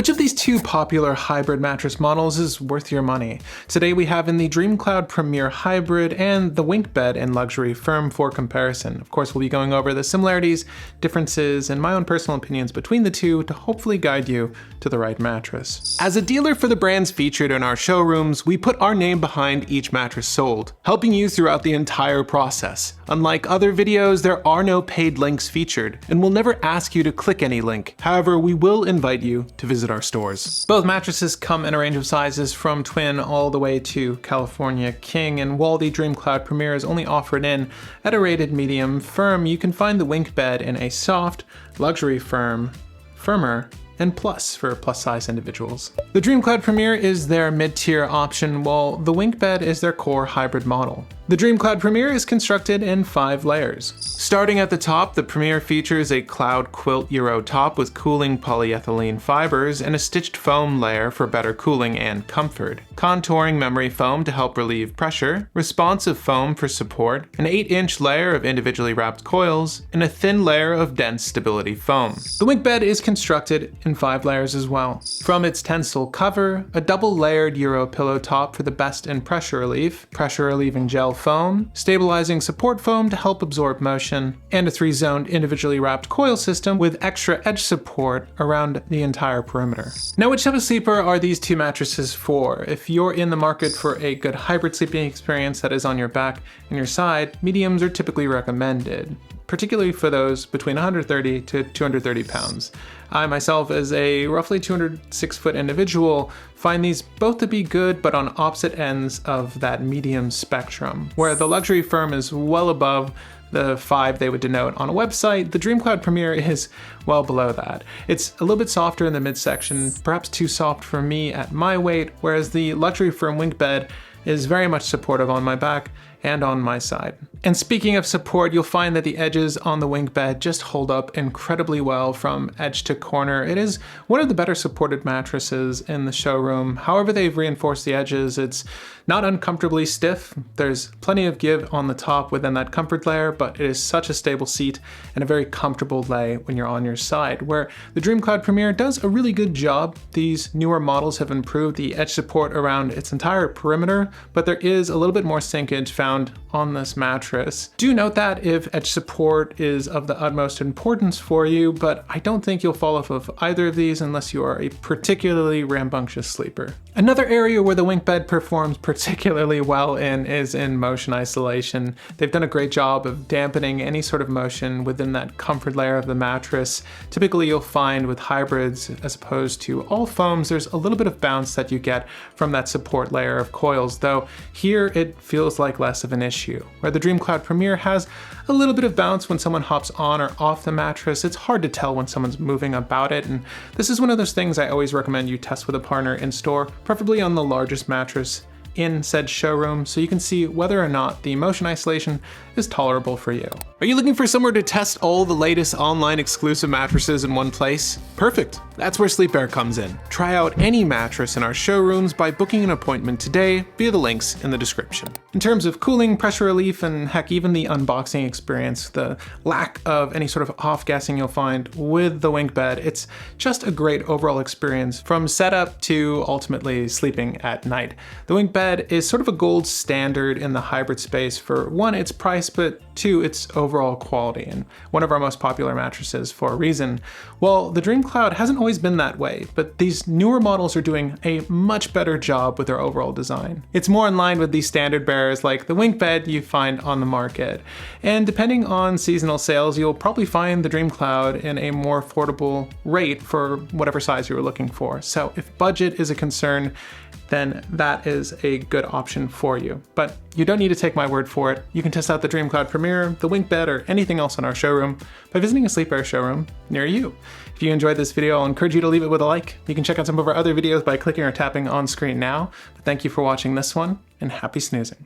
Which of these two popular hybrid mattress models is worth your money? Today we have in the DreamCloud Premier Hybrid and the WinkBed in Luxury Firm for comparison. Of course, we'll be going over the similarities, differences, and my own personal opinions between the two to hopefully guide you to the right mattress. As a dealer for the brands featured in our showrooms, we put our name behind each mattress sold, helping you throughout the entire process. Unlike other videos, there are no paid links featured, and we'll never ask you to click any link. However, we will invite you to visit our stores. Both mattresses come in a range of sizes from twin all the way to California King, and while the DreamCloud Premier is only offered in at a rated medium firm, you can find the WinkBed in a soft, luxury firm, firmer, and plus for plus-size individuals. The DreamCloud Premier is their mid-tier option, while the WinkBed is their core hybrid model. The DreamCloud Premier is constructed in 5 layers. Starting at the top, the Premier features a cloud quilt Euro top with cooling polyethylene fibers and a stitched foam layer for better cooling and comfort, contouring memory foam to help relieve pressure, responsive foam for support, an 8-inch layer of individually wrapped coils, and a thin layer of dense stability foam. The WinkBed is constructed in 5 layers as well. From its tensile cover, a double-layered Euro pillow top for the best in pressure relieving gel foam, stabilizing support foam to help absorb motion, and a 3-zoned individually wrapped coil system with extra edge support around the entire perimeter. Now, which type of sleeper are these two mattresses for? If you're in the market for a good hybrid sleeping experience that is on your back and your side, mediums are typically recommended, particularly for those between 130 to 230 pounds. I myself, as a roughly 206-foot individual, find these both to be good, but on opposite ends of that medium spectrum. Where the luxury firm is well above the 5 they would denote on a website, the DreamCloud Premier is well below that. It's a little bit softer in the midsection, perhaps too soft for me at my weight, whereas the luxury firm WinkBed is very much supportive on my back and on my side. And speaking of support, you'll find that the edges on the WinkBed just hold up incredibly well from edge to corner. It is one of the better supported mattresses in the showroom. However they've reinforced the edges, it's not uncomfortably stiff. There's plenty of give on the top within that comfort layer, but it is such a stable seat and a very comfortable lay when you're on your side, where the DreamCloud Premier does a really good job. These newer models have improved the edge support around its entire perimeter, but there is a little bit more sinkage found on this mattress. Do note that if edge support is of the utmost importance for you, but I don't think you'll fall off of either of these unless you are a particularly rambunctious sleeper. Another area where the WinkBed performs particularly well in is in motion isolation. They've done a great job of dampening any sort of motion within that comfort layer of the mattress. Typically you'll find with hybrids, as opposed to all foams, there's a little bit of bounce that you get from that support layer of coils, though here it feels like less of an issue. Where the DreamCloud Premier has a little bit of bounce when someone hops on or off the mattress, it's hard to tell when someone's moving about it, and this is one of those things I always recommend you test with a partner in store, preferably on the largest mattress in said showroom, so you can see whether or not the motion isolation is tolerable for you. Are you looking for somewhere to test all the latest online exclusive mattresses in one place? Perfect. That's where SleePare comes in. Try out any mattress in our showrooms by booking an appointment today via the links in the description. In terms of cooling, pressure relief, and heck, even the unboxing experience, the lack of any sort of off-gassing you'll find with the WinkBed, it's just a great overall experience from setup to ultimately sleeping at night. The WinkBed is sort of a gold standard in the hybrid space for one, its price, but two, its overall quality, and one of our most popular mattresses for a reason. Well, the DreamCloud hasn't always been that way, but these newer models are doing a much better job with their overall design. It's more in line with the standard bearers like the WinkBed you find on the market. And depending on seasonal sales, you'll probably find the DreamCloud in a more affordable rate for whatever size you were looking for. So if budget is a concern, then that is a good option for you. But you don't need to take my word for it. You can test out the DreamCloud Premier, the WinkBed, or anything else in our showroom by visiting a SleePare showroom near you. If you enjoyed this video, I'll encourage you to leave it with a like. You can check out some of our other videos by clicking or tapping on screen now. But thank you for watching this one, and happy snoozing.